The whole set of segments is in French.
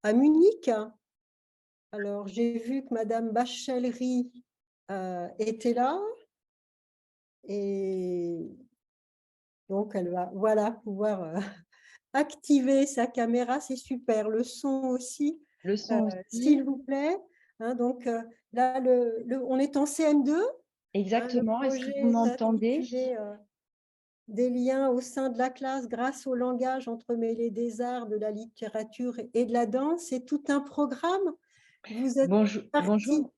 à Munich. Alors, j'ai vu que Madame Bachelry était là et donc elle va voilà, pouvoir activer sa caméra. C'est super. Le son aussi, Le son s'il aussi. vous plaît. Hein, donc, là, on est en CM2. Hein, le Exactement. Est-ce que vous projet m'entendez? s'intitulait Des liens au sein de la classe grâce au langage entremêlé des arts, de la littérature et de la danse. C'est tout un programme. Vous êtes Bonjour, parti, bonjour.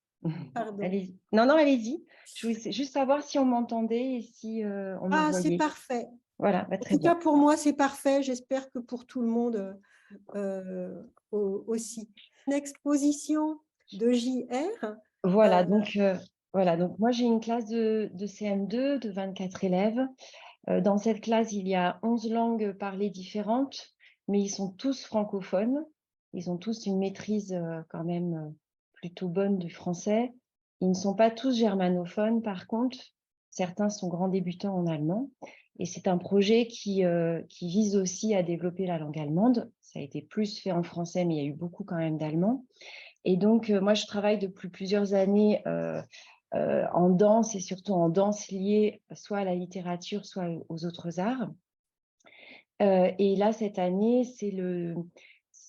pardon. Allez-y. Non, non, allez-y. Je voulais juste savoir si on m'entendait et si on me Ah, c'est voyait. parfait. Voilà, bah, En très tout bien. cas, pour moi, c'est parfait. J'espère que pour tout le monde aussi. Une exposition de JR. Voilà, donc moi j'ai une classe de CM2 de 24 élèves. Dans cette classe, il y a 11 langues parlées différentes, mais ils sont tous francophones. Ils ont tous une maîtrise quand même plutôt bonne du français. Ils ne sont pas tous germanophones, par contre. Certains sont grands débutants en allemand. Et c'est un projet qui vise aussi à développer la langue allemande. Ça a été plus fait en français, mais il y a eu beaucoup quand même d'allemand. Et donc, moi, je travaille depuis plusieurs années en danse et surtout en danse liée soit à la littérature, soit aux autres arts. Et là, cette année,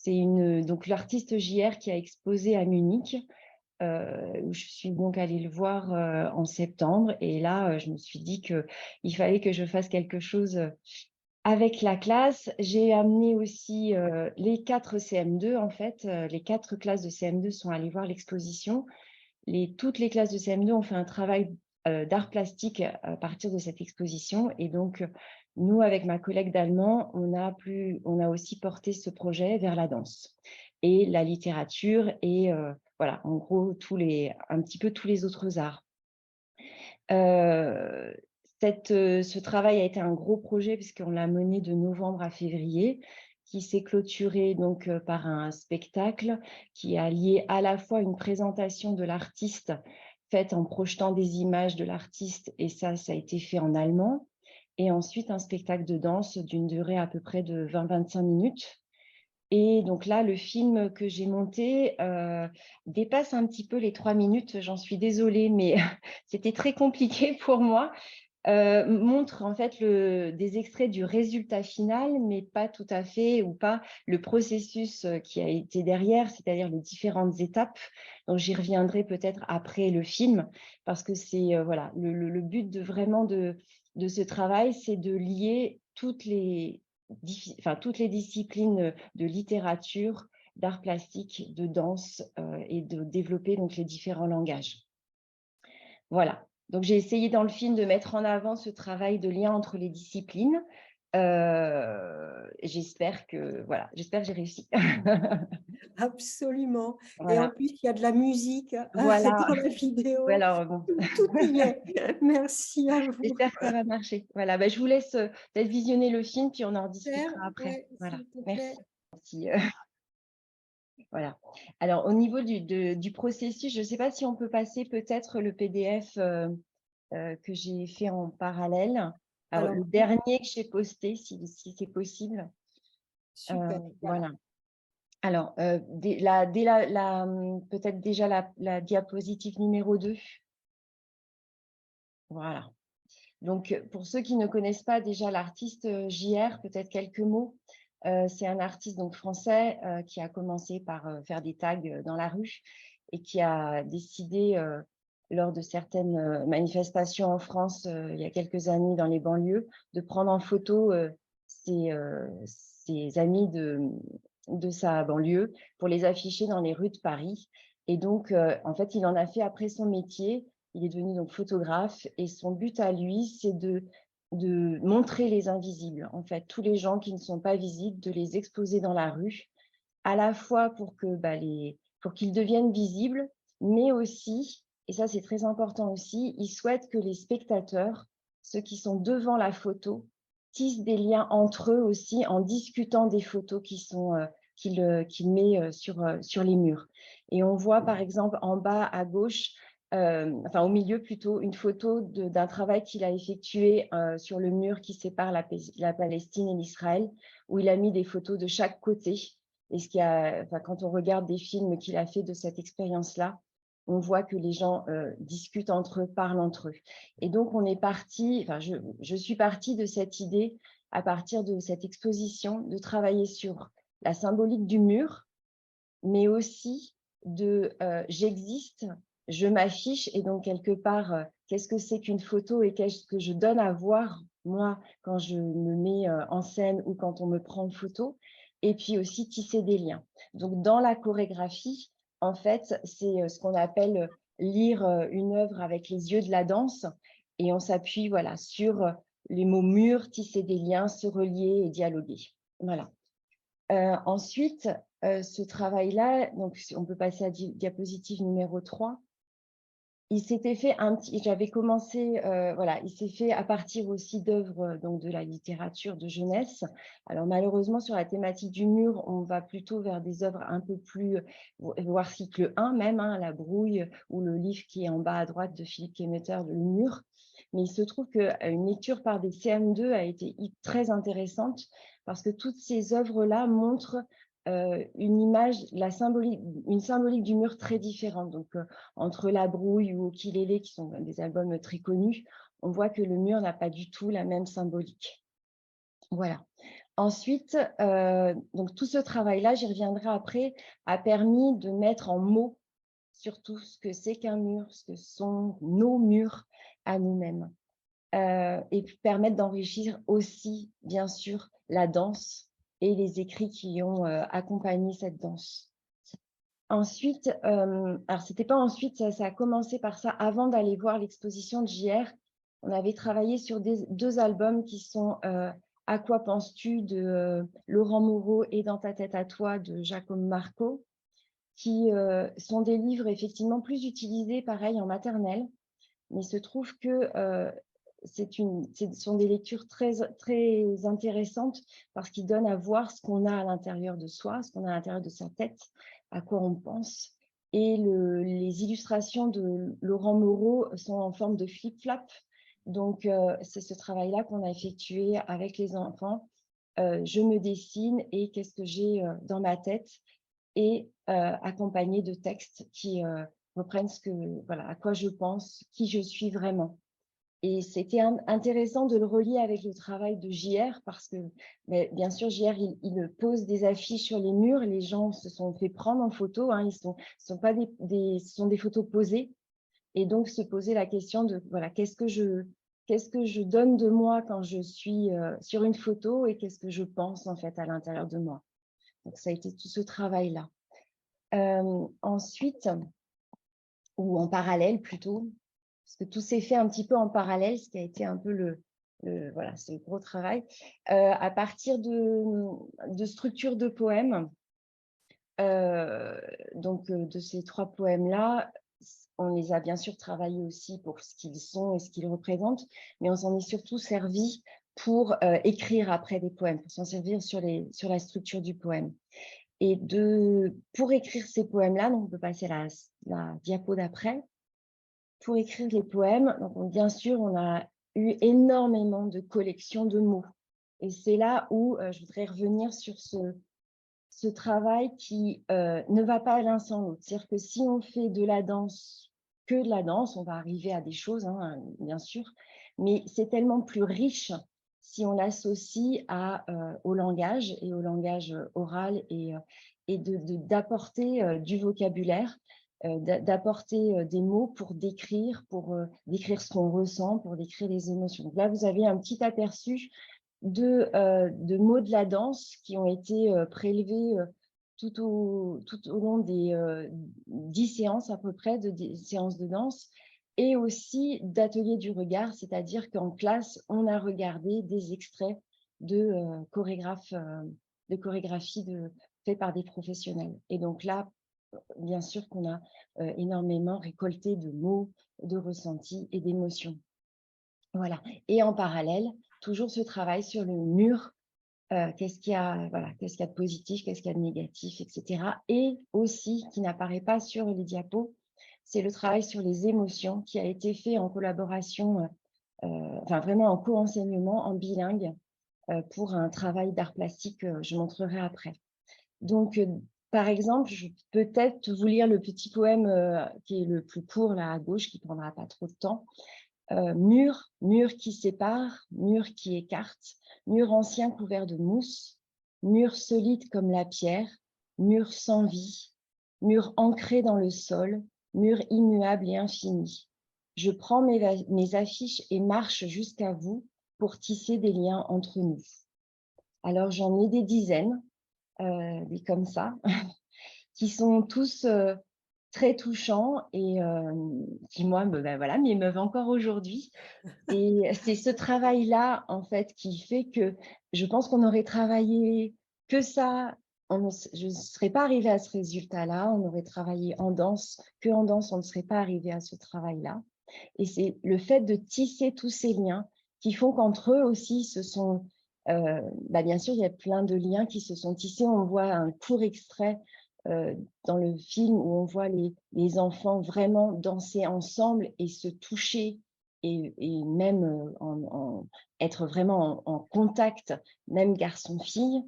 donc l'artiste JR qui a exposé à Munich, où je suis donc allée le voir en septembre. Et là, je me suis dit qu'il fallait que je fasse quelque chose avec la classe. J'ai amené aussi les 4 CM2, en fait. Les 4 classes de CM2 sont allées voir l'exposition. Toutes les classes de CM2 ont fait un travail d'art plastique à partir de cette exposition. Et donc, nous, avec ma collègue d'allemand, on a aussi porté ce projet vers la danse et la littérature et voilà, en gros, un petit peu tous les autres arts. Euh, ce travail a été un gros projet puisqu'on l'a mené de novembre à février, qui s'est clôturé donc par un spectacle qui a lié à la fois une présentation de l'artiste faite en projetant des images de l'artiste, et ça a été fait en allemand, et ensuite un spectacle de danse d'une durée à peu près de 20-25 minutes. Et donc là, le film que j'ai monté dépasse un petit peu les 3 minutes, j'en suis désolée, mais c'était très compliqué pour moi. Montre en fait des extraits du résultat final, mais pas tout à fait, ou pas le processus qui a été derrière, c'est-à-dire les différentes étapes. Donc j'y reviendrai peut-être après le film, parce que c'est voilà, le but vraiment de ce travail, c'est de lier toutes les disciplines de littérature, d'art plastique, de danse et de développer donc les différents langages. Voilà. Donc, j'ai essayé dans le film de mettre en avant ce travail de lien entre les disciplines. J'espère que j'ai réussi. Absolument. Et en Voilà. plus, il y a de la musique Voilà. dans la vidéo. Voilà, bon. Tout y est. Merci à vous. J'espère que ça va marcher. Voilà. Bah, je vous laisse peut-être visionner le film, puis on en Faire, discutera après. ouais, Voilà. s'il te Merci. plaît. Merci. Voilà. Alors, au niveau du processus, je ne sais pas si on peut passer peut-être le PDF que j'ai fait en parallèle. Alors, Alors, le dernier que j'ai posté, si c'est possible. super. Voilà. Voilà. Alors, peut-être déjà la diapositive numéro 2. Voilà. Donc, pour ceux qui ne connaissent pas déjà l'artiste JR, peut-être quelques mots. C'est un artiste donc français qui a commencé par faire des tags dans la rue et qui a décidé, lors de certaines manifestations en France il y a quelques années dans les banlieues, de prendre en photo ses amis de sa banlieue pour les afficher dans les rues de Paris. Et donc, en fait, il en a fait après son métier. Il est devenu donc photographe et son but à lui, c'est de montrer les invisibles, en fait, tous les gens qui ne sont pas visibles, de les exposer dans la rue, à la fois pour qu'ils deviennent visibles, mais aussi, et ça c'est très important aussi, il souhaite que les spectateurs, ceux qui sont devant la photo, tissent des liens entre eux aussi en discutant des photos qu'il met sur les murs. Et on voit par exemple en bas à gauche, enfin au milieu plutôt, une photo d'un travail qu'il a effectué sur le mur qui sépare la Palestine et l'Israël, où il a mis des photos de chaque côté. Et quand on regarde des films qu'il a fait de cette expérience-là, on voit que les gens discutent entre eux, parlent entre eux. Et donc, je suis partie de cette idée, à partir de cette exposition, de travailler sur la symbolique du mur, mais aussi j'existe, je m'affiche, et donc quelque part, qu'est-ce que c'est qu'une photo et qu'est-ce que je donne à voir, moi, quand je me mets en scène ou quand on me prend en photo, et puis aussi tisser des liens. Donc, dans la chorégraphie, en fait, c'est ce qu'on appelle lire une œuvre avec les yeux de la danse, et on s'appuie voilà, sur les mots mur, tisser des liens, se relier et dialoguer. Voilà. Ensuite, ce travail-là, donc on peut passer à diapositive numéro 3. J'avais commencé, voilà, il s'est fait à partir aussi d'œuvres donc de la littérature de jeunesse. Alors malheureusement, sur la thématique du mur, on va plutôt vers des œuvres un peu plus, voire cycle 1 même, hein, La Brouille, ou le livre qui est en bas à droite de Philippe Kemeter, Le Mur. Mais il se trouve qu'une lecture par des CM2 a été très intéressante, parce que toutes ces œuvres-là montrent une symbolique du mur très différente. Donc, entre La Brouille ou Okilélé, qui sont des albums très connus, on voit que le mur n'a pas du tout la même symbolique. Voilà. Ensuite, donc tout ce travail-là, j'y reviendrai après, a permis de mettre en mots surtout ce que c'est qu'un mur, ce que sont nos murs à nous-mêmes, et permettre d'enrichir aussi, bien sûr, la danse et les écrits qui ont accompagné cette danse. Ensuite, alors c'était pas ensuite, ça a commencé par ça, avant d'aller voir l'exposition de JR, on avait travaillé sur deux albums qui sont À quoi penses-tu de Laurent Moreau et Dans ta tête à toi de Giacomo Marco, qui sont des livres effectivement plus utilisés, pareil, en maternelle, mais il se trouve que ce sont des lectures très, très intéressantes, parce qu'ils donnent à voir ce qu'on a à l'intérieur de soi, ce qu'on a à l'intérieur de sa tête, à quoi on pense. Et les illustrations de Laurent Moreau sont en forme de flip-flop. Donc, c'est ce travail-là qu'on a effectué avec les enfants. Je me dessine et qu'est-ce que j'ai dans ma tête, et accompagné de textes qui reprennent voilà, à quoi je pense, qui je suis vraiment. Et c'était intéressant de le relier avec le travail de JR, parce que, bien sûr, JR, il pose des affiches sur les murs, les gens se sont fait prendre en photo, hein, ce sont des photos posées, et donc se poser la question de, voilà, qu'est-ce que je donne de moi quand je suis sur une photo, et qu'est-ce que je pense en fait à l'intérieur de moi. Donc ça a été tout ce travail-là. Ensuite, ou en parallèle plutôt, parce que tout s'est fait un petit peu en parallèle, ce qui a été un peu voilà, c'est le gros travail, à partir de structures de poèmes. Donc, de ces 3 poèmes-là, on les a bien sûr travaillés aussi pour ce qu'ils sont et ce qu'ils représentent, mais on s'en est surtout servi pour écrire après des poèmes, pour s'en servir sur la structure du poème. Et pour écrire ces poèmes-là, donc on peut passer à la diapo d'après. Pour écrire les poèmes, donc bien sûr, on a eu énormément de collections de mots. Et c'est là où je voudrais revenir sur ce travail qui ne va pas l'un sans l'autre. C'est-à-dire que si on fait de la danse, que de la danse, on va arriver à des choses, hein, bien sûr, mais c'est tellement plus riche si on l'associe au langage, et au langage oral, et d'apporter du vocabulaire, d'apporter des mots pour décrire ce qu'on ressent, pour décrire les émotions. Donc là, vous avez un petit aperçu de mots de la danse qui ont été prélevés tout au long des 10 séances à peu près, des séances de danse, et aussi d'ateliers du regard, c'est-à-dire qu'en classe, on a regardé des extraits de chorégraphie faits par des professionnels. Et donc là, bien sûr qu'on a énormément récolté de mots, de ressentis et d'émotions. Voilà. Et en parallèle, toujours ce travail sur le mur, qu'est-ce qu'il y a de positif, qu'est-ce qu'il y a de négatif, etc. Et aussi, qui n'apparaît pas sur les diapos, c'est le travail sur les émotions qui a été fait en collaboration, vraiment en co-enseignement, en bilingue, pour un travail d'art plastique, je montrerai après. Donc, par exemple, je peux peut-être vous lire le petit poème qui est le plus court là à gauche, qui ne prendra pas trop de temps. Mur, mur qui sépare, mur qui écarte, mur ancien couvert de mousse, mur solide comme la pierre, mur sans vie, mur ancré dans le sol, mur immuable et infini. Je prends mes affiches et marche jusqu'à vous pour tisser des liens entre nous. Alors, j'en ai des dizaines, des comme ça, qui sont tous très touchants et qui, moi, voilà, m'émeuvent encore aujourd'hui. Et c'est ce travail-là, en fait, qui fait que je pense qu'on aurait travaillé que ça, je ne serais pas arrivée à ce résultat-là, on aurait travaillé en danse, que en danse, on ne serait pas arrivé à ce travail-là. Et c'est le fait de tisser tous ces liens qui font qu'entre eux aussi, bien sûr, il y a plein de liens qui se sont tissés. On voit un court extrait dans le film où on voit les enfants vraiment danser ensemble et se toucher et même être vraiment en contact, même garçon-fille.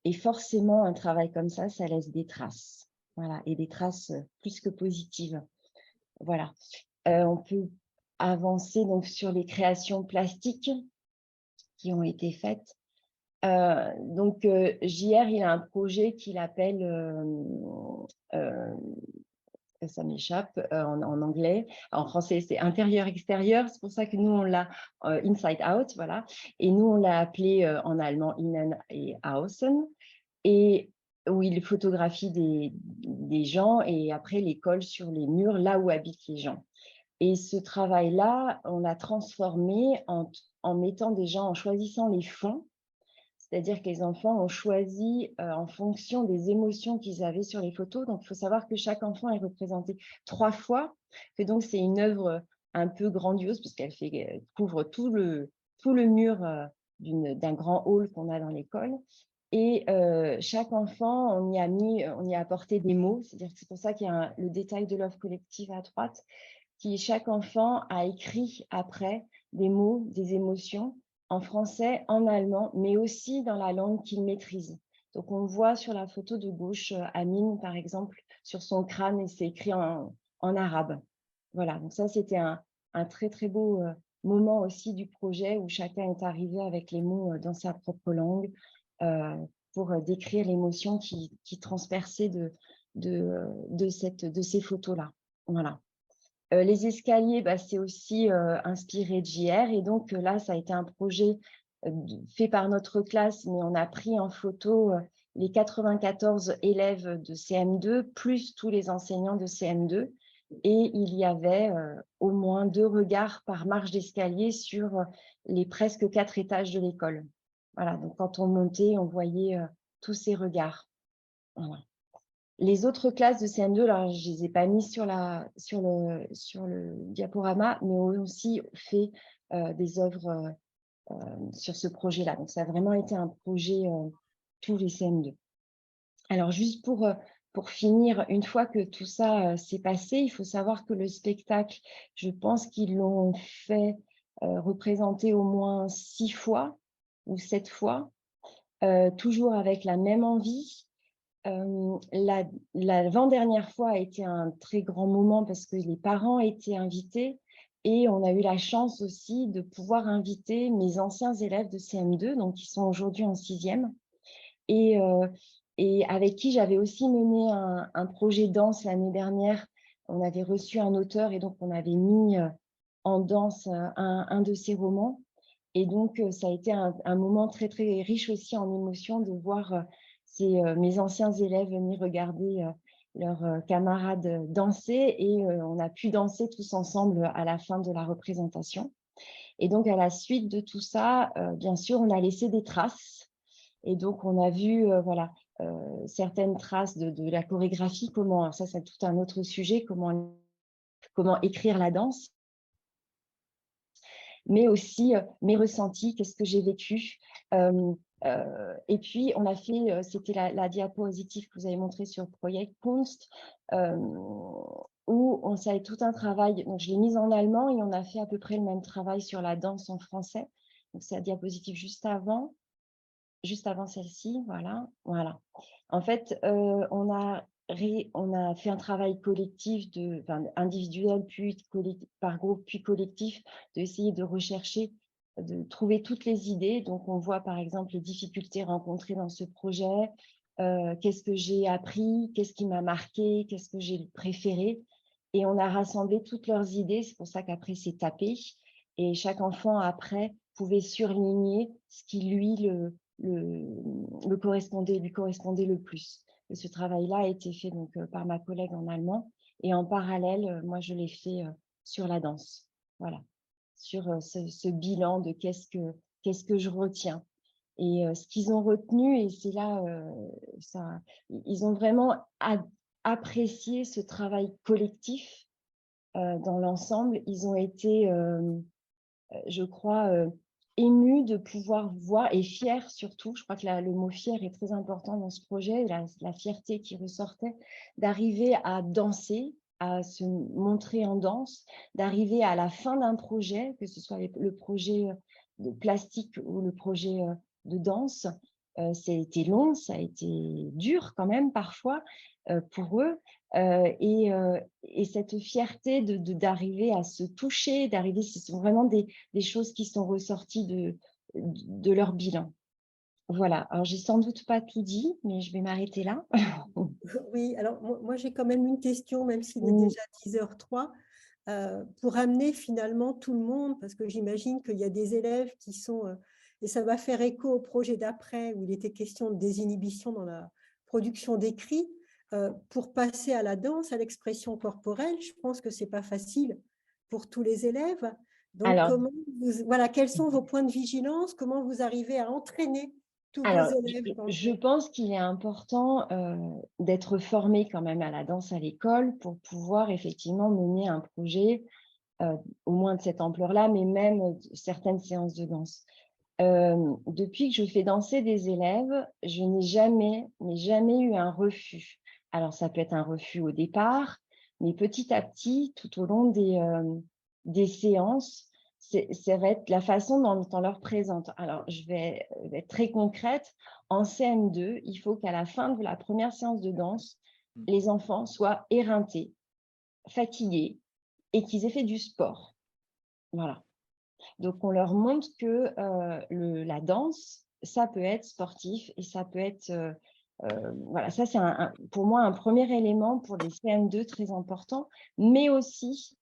Et forcément, un travail comme ça laisse des traces. Voilà, et des traces plus que positives. Voilà. On peut avancer donc sur les créations plastiques qui ont été faites. JR, il a un projet qu'il appelle, ça m'échappe en anglais, en français c'est intérieur-extérieur, c'est pour ça que nous on l'a inside out, voilà, et nous on l'a appelé en allemand innen et außen, et où il photographie des gens et après les colle sur les murs là où habitent les gens. Et ce travail-là, on l'a transformé en mettant des gens, en choisissant les fonds. C'est-à-dire que les enfants ont choisi en fonction des émotions qu'ils avaient sur les photos. Donc, il faut savoir que chaque enfant est représenté 3 fois, que donc c'est une œuvre un peu grandiose puisqu'elle couvre tout le mur d'un grand hall qu'on a dans l'école. Et chaque enfant, on y a apporté des mots. C'est-à-dire que c'est pour ça qu'il y a le détail de l'œuvre collective à droite, chaque enfant a écrit après des mots, des émotions, en français, en allemand, mais aussi dans la langue qu'il maîtrise. Donc, on voit sur la photo de gauche, Amine, par exemple, sur son crâne, et c'est écrit en arabe. Voilà, donc ça, c'était un très, très beau moment aussi du projet où chacun est arrivé avec les mots dans sa propre langue pour décrire l'émotion qui transperçait de ces photos-là. Voilà. Les escaliers, c'est aussi inspiré de JR. Et donc là, ça a été un projet fait par notre classe, mais on a pris en photo les 94 élèves de CM2, plus tous les enseignants de CM2. Et il y avait au moins 2 regards par marche d'escalier sur les presque 4 étages de l'école. Voilà, donc quand on montait, on voyait tous ces regards. Voilà. Les autres classes de CM2, alors je ne les ai pas mis sur le diaporama, mais ont aussi fait des œuvres sur ce projet-là. Donc, ça a vraiment été un projet tous les CM2. Alors, juste pour finir, une fois que tout ça s'est passé, il faut savoir que le spectacle, je pense qu'ils l'ont fait représenter au moins 6 fois ou 7 fois, toujours avec la même envie. L'avant-dernière fois a été un très grand moment parce que les parents étaient invités et on a eu la chance aussi de pouvoir inviter mes anciens élèves de CM2, donc qui sont aujourd'hui en 6e, et avec qui j'avais aussi mené un projet danse l'année dernière. On avait reçu un auteur et donc on avait mis en danse un de ses romans. Et donc, ça a été un moment très, très riche aussi en émotions de voir mes anciens élèves venir regarder leurs camarades danser et on a pu danser tous ensemble à la fin de la représentation. Et donc, à la suite de tout ça, bien sûr, on a laissé des traces. Et donc, on a vu voilà, certaines traces de la chorégraphie, ça c'est tout un autre sujet, comment écrire la danse, mais aussi mes ressentis, qu'est-ce que j'ai vécu. Et puis, on a fait, c'était la diapositive que vous avez montrée sur Project Kunst, où on savait tout un travail. Donc, je l'ai mise en allemand et on a fait à peu près le même travail sur la danse en français. Donc, c'est la diapositive juste avant. juste avant celle-ci, voilà, voilà. En fait, on a fait un travail collectif enfin, individuel, puis par groupe, puis collectif, d'essayer de rechercher, de trouver toutes les idées. Donc, on voit par exemple les difficultés rencontrées dans ce projet, qu'est-ce que j'ai appris, qu'est-ce qui m'a marqué, qu'est-ce que j'ai préféré. Et on a rassemblé toutes leurs idées, c'est pour ça qu'après c'est tapé. Et chaque enfant, après, pouvait surligner ce qui lui correspondait le plus. Et ce travail-là a été fait donc, par ma collègue en allemand. Et en parallèle, moi, je l'ai fait sur la danse. Voilà, sur ce bilan de qu'est-ce que je retiens. Et ce qu'ils ont retenu, et c'est là, ils ont vraiment apprécié ce travail collectif dans l'ensemble. Ils ont été, je crois, émus de pouvoir voir, et fiers surtout, je crois que le mot fier est très important dans ce projet, la fierté qui ressortait, d'arriver à danser, à se montrer en danse, d'arriver à la fin d'un projet, que ce soit le projet de plastique ou le projet de danse. Ça a été long, ça a été dur quand même parfois pour eux. Et cette fierté d'arriver à se toucher, ce sont vraiment des choses qui sont ressorties de leur bilan. Voilà, alors j'ai sans doute pas tout dit, mais je vais m'arrêter là. Oui, alors moi j'ai quand même une question, même s'il est Mm. déjà 10h03, pour amener finalement tout le monde, parce que j'imagine qu'il y a des élèves qui sont, et ça va faire écho au projet d'après, où il était question de désinhibition dans la production d'écrits, pour passer à la danse, à l'expression corporelle. Je pense que c'est pas facile pour tous les élèves. Donc, Alors, voilà, quels sont vos points de vigilance? Comment vous arrivez à entraîner tous vos alors, élèves je pense qu'il est important d'être formé quand même à la danse à l'école pour pouvoir effectivement mener un projet au moins de cette ampleur-là, mais même certaines séances de danse. Depuis que je fais danser des élèves, je n'ai jamais eu un refus. Alors, ça peut être un refus au départ, mais petit à petit, tout au long des séances, ça va être la façon dont on leur présente. Alors, je vais être très concrète. En CM2, il faut qu'à la fin de la première séance de danse, les enfants soient éreintés, fatigués et qu'ils aient fait du sport. Voilà. Donc, on leur montre que la danse, ça peut être sportif et ça peut être… voilà, ça, c'est pour moi un premier élément pour les CM2 très important, mais aussi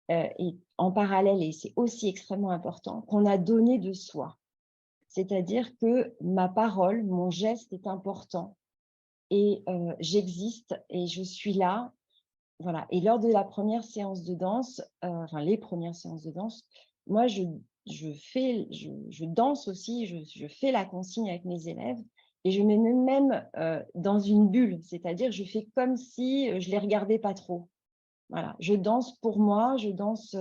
et en parallèle, et c'est aussi extrêmement important, qu'on a donné de soi. C'est-à-dire que ma parole, mon geste est important et j'existe et je suis là. Voilà. Et lors de la première séance de danse, enfin les premières séances de danse, moi je danse aussi, je fais la consigne avec mes élèves et je me mets même dans une bulle, c'est-à-dire je fais comme si je les regardais pas trop. Voilà, je danse pour moi, je danse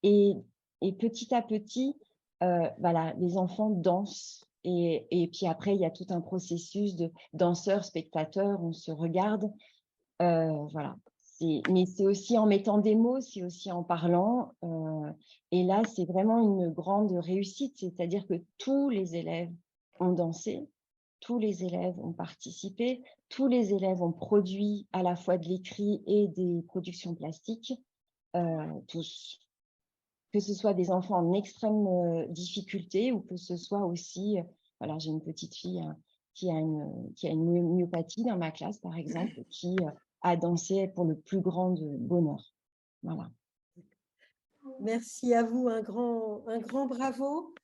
et, et petit à petit, voilà, les enfants dansent. Et puis après, il y a tout un processus de danseurs, spectateurs, on se regarde. Voilà. Mais c'est aussi en mettant des mots, c'est aussi en parlant. Et là, c'est vraiment une grande réussite, c'est-à-dire que tous les élèves ont dansé, tous les élèves ont participé, tous les élèves ont produit à la fois de l'écrit et des productions plastiques, tous. Que ce soit des enfants en extrême difficulté ou que ce soit aussi, voilà, j'ai une petite fille qui a une myopathie dans ma classe, par exemple, qui a dansé pour le plus grand bonheur. Voilà. Merci à vous, un grand bravo.